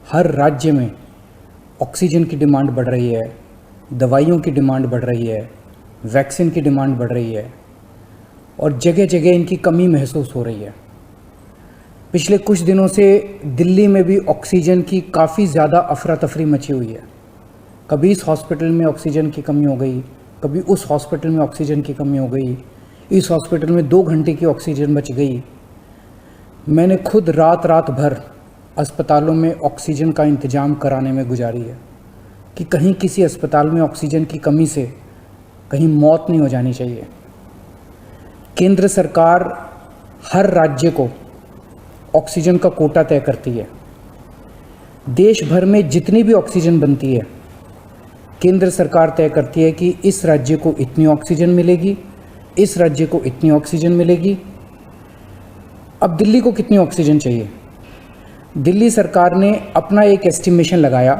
हर राज्य में ऑक्सीजन की डिमांड बढ़ रही है, दवाइयों की डिमांड बढ़ रही है, वैक्सीन की डिमांड बढ़ रही है और जगह जगह इनकी कमी महसूस हो रही है। पिछले कुछ दिनों से दिल्ली में भी ऑक्सीजन की काफ़ी ज़्यादा अफरा तफरी मची हुई है। कभी इस हॉस्पिटल में ऑक्सीजन की कमी हो गई, कभी उस हॉस्पिटल में ऑक्सीजन की कमी हो गई, इस हॉस्पिटल में 2 घंटे की ऑक्सीजन बच गई। मैंने खुद रात रात भर अस्पतालों में ऑक्सीजन का इंतज़ाम कराने में गुजारी है कि कहीं किसी अस्पताल में ऑक्सीजन की कमी से कहीं मौत नहीं हो जानी चाहिए। केंद्र सरकार हर राज्य को ऑक्सीजन का कोटा तय करती है। देश भर में जितनी भी ऑक्सीजन बनती है, केंद्र सरकार तय करती है कि इस राज्य को इतनी ऑक्सीजन मिलेगी, इस राज्य को इतनी ऑक्सीजन मिलेगी। अब दिल्ली को कितनी ऑक्सीजन चाहिए? दिल्ली सरकार ने अपना एक एस्टिमेशन लगाया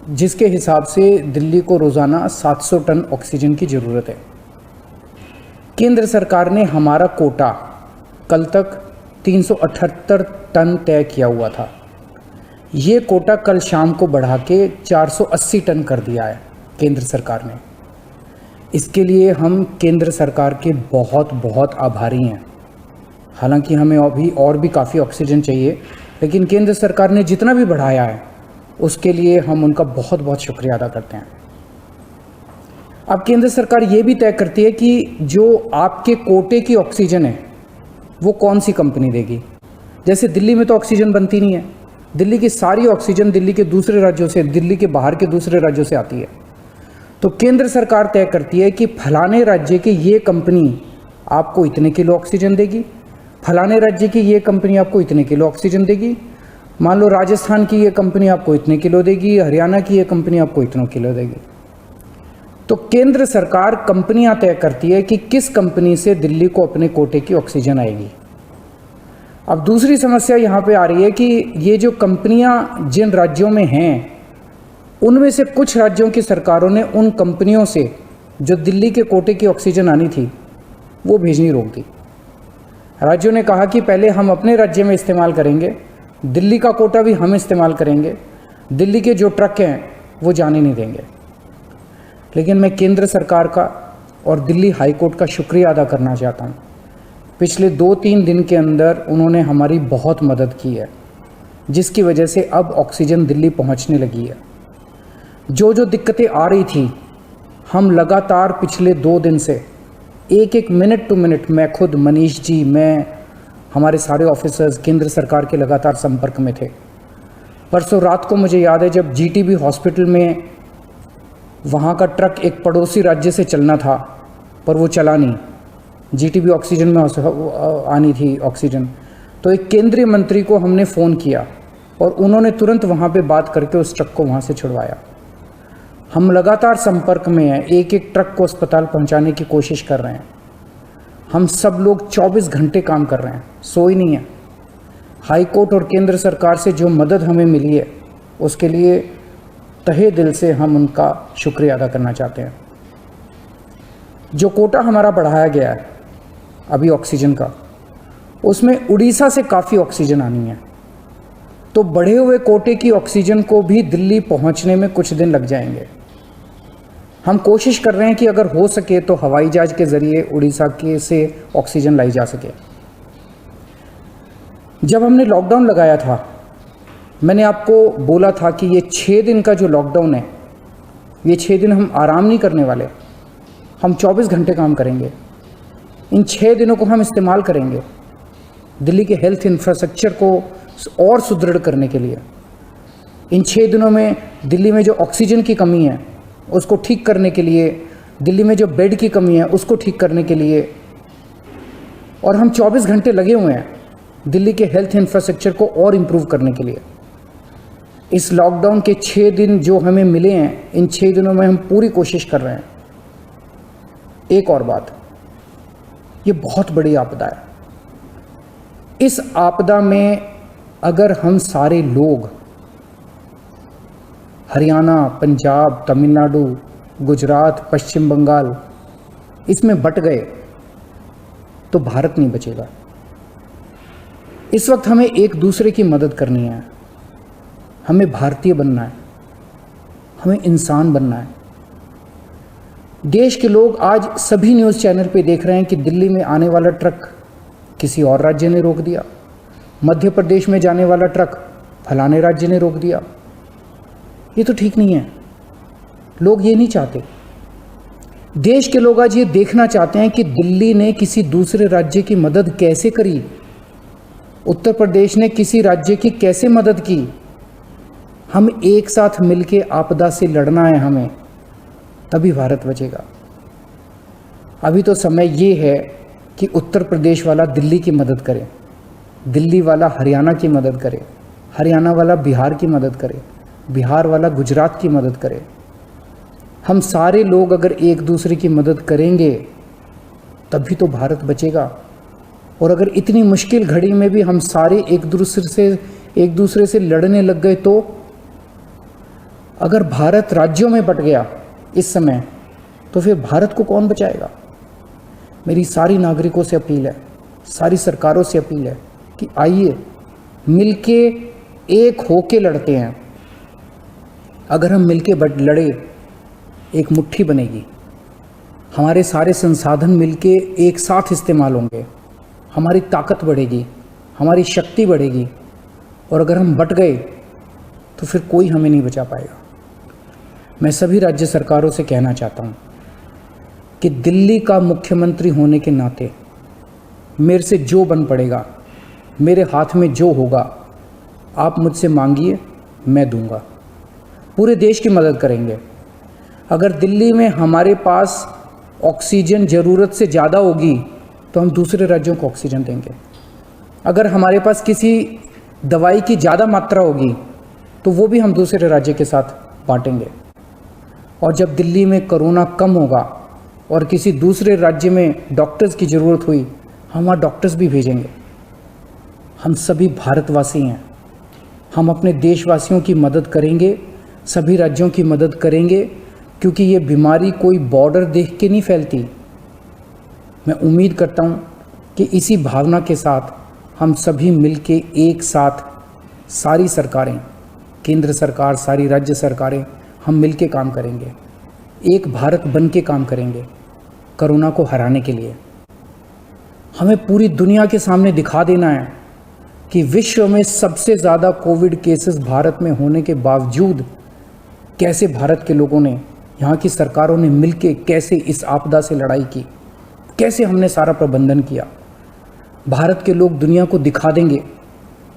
जिसके हिसाब से दिल्ली को रोज़ाना 700 टन ऑक्सीजन की ज़रूरत है। केंद्र सरकार ने हमारा कोटा कल तक 378 टन तय किया हुआ था। ये कोटा कल शाम को बढ़ा के 480 टन कर दिया है केंद्र सरकार ने। इसके लिए हम केंद्र सरकार के बहुत बहुत आभारी हैं। हालांकि हमें अभी और भी काफ़ी ऑक्सीजन चाहिए, लेकिन केंद्र सरकार ने जितना भी बढ़ाया है उसके लिए हम उनका बहुत बहुत शुक्रिया अदा करते हैं। अब केंद्र सरकार ये भी तय करती है कि जो आपके कोटे की ऑक्सीजन है वो कौन सी कंपनी देगी। जैसे दिल्ली में तो ऑक्सीजन बनती नहीं है, दिल्ली की सारी ऑक्सीजन दिल्ली के दूसरे राज्यों से, दिल्ली के बाहर के दूसरे राज्यों से आती है। तो केंद्र सरकार तय करती है कि फलाने राज्य की ये कंपनी आपको इतने किलो ऑक्सीजन देगी, फलाने राज्य की ये कंपनी आपको इतने किलो ऑक्सीजन देगी। मान लो राजस्थान की ये कंपनी आपको इतने किलो देगी, हरियाणा की ये कंपनी आपको इतने किलो देगी। तो केंद्र सरकार कंपनियां तय करती है कि किस कंपनी से दिल्ली को अपने कोटे की ऑक्सीजन आएगी। अब दूसरी समस्या यहाँ पे आ रही है कि ये जो कंपनियां जिन राज्यों में हैं, उनमें से कुछ राज्यों की सरकारों ने उन कंपनियों से जो दिल्ली के कोटे की ऑक्सीजन आनी थी वो भेजनी रोक दी। राज्यों ने कहा कि पहले हम अपने राज्य में इस्तेमाल करेंगे, दिल्ली का कोटा भी हम इस्तेमाल करेंगे, दिल्ली के जो ट्रक हैं वो जाने नहीं देंगे। लेकिन मैं केंद्र सरकार का और दिल्ली हाई कोर्ट का शुक्रिया अदा करना चाहता हूँ। पिछले 2-3 दिन के अंदर उन्होंने हमारी बहुत मदद की है, जिसकी वजह से अब ऑक्सीजन दिल्ली पहुँचने लगी है। जो जो दिक्कतें आ रही थी, हम लगातार पिछले 2 दिन से एक मिनट टू मिनट, मैं खुद, मनीष जी, मैं, हमारे सारे ऑफिसर्स केंद्र सरकार के लगातार संपर्क में थे। परसों रात को मुझे याद है जब जीटीबी हॉस्पिटल में वहाँ का ट्रक एक पड़ोसी राज्य से चलना था पर वो चला नहीं, जीटीबी ऑक्सीजन में आनी थी ऑक्सीजन, तो एक केंद्रीय मंत्री को हमने फ़ोन किया और उन्होंने तुरंत वहाँ पे बात करके उस ट्रक को वहाँ से छुड़वाया। हम लगातार संपर्क में हैं, एक ट्रक को अस्पताल पहुँचाने की कोशिश कर रहे हैं। हम सब लोग 24 घंटे काम कर रहे हैं, सोई नहीं है। हाई कोर्ट और केंद्र सरकार से जो मदद हमें मिली है उसके लिए तहे दिल से हम उनका शुक्रिया अदा करना चाहते हैं। जो कोटा हमारा बढ़ाया गया है अभी ऑक्सीजन का, उसमें उड़ीसा से काफ़ी ऑक्सीजन आनी है, तो बढ़े हुए कोटे की ऑक्सीजन को भी दिल्ली पहुंचने में कुछ दिन लग जाएंगे। हम कोशिश कर रहे हैं कि अगर हो सके तो हवाई जहाज के ज़रिए उड़ीसा के से ऑक्सीजन लाई जा सके। जब हमने लॉकडाउन लगाया था, मैंने आपको बोला था कि ये 6 दिन का जो लॉकडाउन है, ये 6 दिन हम आराम नहीं करने वाले, हम 24 घंटे काम करेंगे। इन 6 दिनों को हम इस्तेमाल करेंगे दिल्ली के हेल्थ इंफ्रास्ट्रक्चर को और सुदृढ़ करने के लिए। इन 6 दिनों में दिल्ली में जो ऑक्सीजन की कमी है उसको ठीक करने के लिए, दिल्ली में जो बेड की कमी है उसको ठीक करने के लिए, और हम 24 घंटे लगे हुए हैं दिल्ली के हेल्थ इंफ्रास्ट्रक्चर को और इम्प्रूव करने के लिए। इस लॉकडाउन के 6 दिन जो हमें मिले हैं, इन 6 दिनों में हम पूरी कोशिश कर रहे हैं। एक और बात, ये बहुत बड़ी आपदा है। इस आपदा में अगर हम सारे लोग हरियाणा, पंजाब, तमिलनाडु, गुजरात, पश्चिम बंगाल इसमें बट गए तो भारत नहीं बचेगा। इस वक्त हमें एक दूसरे की मदद करनी है। हमें भारतीय बनना है, हमें इंसान बनना है। देश के लोग आज सभी न्यूज़ चैनल पे देख रहे हैं कि दिल्ली में आने वाला ट्रक किसी और राज्य ने रोक दिया, मध्य प्रदेश में जाने वाला ट्रक फलाने राज्य ने रोक दिया। ये तो ठीक नहीं है। लोग ये नहीं चाहते। देश के लोग आज ये देखना चाहते हैं कि दिल्ली ने किसी दूसरे राज्य की मदद कैसे करी, उत्तर प्रदेश ने किसी राज्य की कैसे मदद की। हम एक साथ मिलके आपदा से लड़ना है हमें, तभी भारत बचेगा। अभी तो समय ये है कि उत्तर प्रदेश वाला दिल्ली की मदद करे, दिल्ली वाला हरियाणा की मदद करे, हरियाणा वाला बिहार की मदद करे, बिहार वाला गुजरात की मदद करे। हम सारे लोग अगर एक दूसरे की मदद करेंगे तभी तो भारत बचेगा। और अगर इतनी मुश्किल घड़ी में भी हम सारे एक दूसरे से लड़ने लग गए, तो अगर भारत राज्यों में बंट गया इस समय, तो फिर भारत को कौन बचाएगा। मेरी सारी नागरिकों से अपील है, सारी सरकारों से अपील है कि आइए मिलके एक होके लड़ते हैं। अगर हम मिलके लड़े, एक मुट्ठी बनेगी, हमारे सारे संसाधन मिलके एक साथ इस्तेमाल होंगे, हमारी ताकत बढ़ेगी, हमारी शक्ति बढ़ेगी। और अगर हम बट गए तो फिर कोई हमें नहीं बचा पाएगा। मैं सभी राज्य सरकारों से कहना चाहता हूँ कि दिल्ली का मुख्यमंत्री होने के नाते मेरे से जो बन पड़ेगा, मेरे हाथ में जो होगा, आप मुझसे मांगिए, मैं दूंगा। पूरे देश की मदद करेंगे। अगर दिल्ली में हमारे पास ऑक्सीजन ज़रूरत से ज़्यादा होगी तो हम दूसरे राज्यों को ऑक्सीजन देंगे। अगर हमारे पास किसी दवाई की ज़्यादा मात्रा होगी तो वो भी हम दूसरे राज्य के साथ बांटेंगे। और जब दिल्ली में कोरोना कम होगा और किसी दूसरे राज्य में डॉक्टर्स की ज़रूरत हुई, हम वहाँ डॉक्टर्स भी भेजेंगे। हम सभी भारतवासी हैं, हम अपने देशवासियों की मदद करेंगे, सभी राज्यों की मदद करेंगे, क्योंकि ये बीमारी कोई बॉर्डर देख के नहीं फैलती। मैं उम्मीद करता हूँ कि इसी भावना के साथ हम सभी मिलके एक साथ, सारी सरकारें, केंद्र सरकार, सारी राज्य सरकारें, हम मिलके काम करेंगे, एक भारत बन के काम करेंगे कोरोना को हराने के लिए। हमें पूरी दुनिया के सामने दिखा देना है कि विश्व में सबसे ज़्यादा कोविड केसेस भारत में होने के बावजूद कैसे भारत के लोगों ने, यहाँ की सरकारों ने मिलके कैसे इस आपदा से लड़ाई की, कैसे हमने सारा प्रबंधन किया। भारत के लोग दुनिया को दिखा देंगे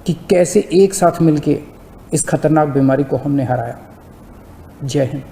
कि कैसे एक साथ मिलके इस खतरनाक बीमारी को हमने हराया। जय हिंद।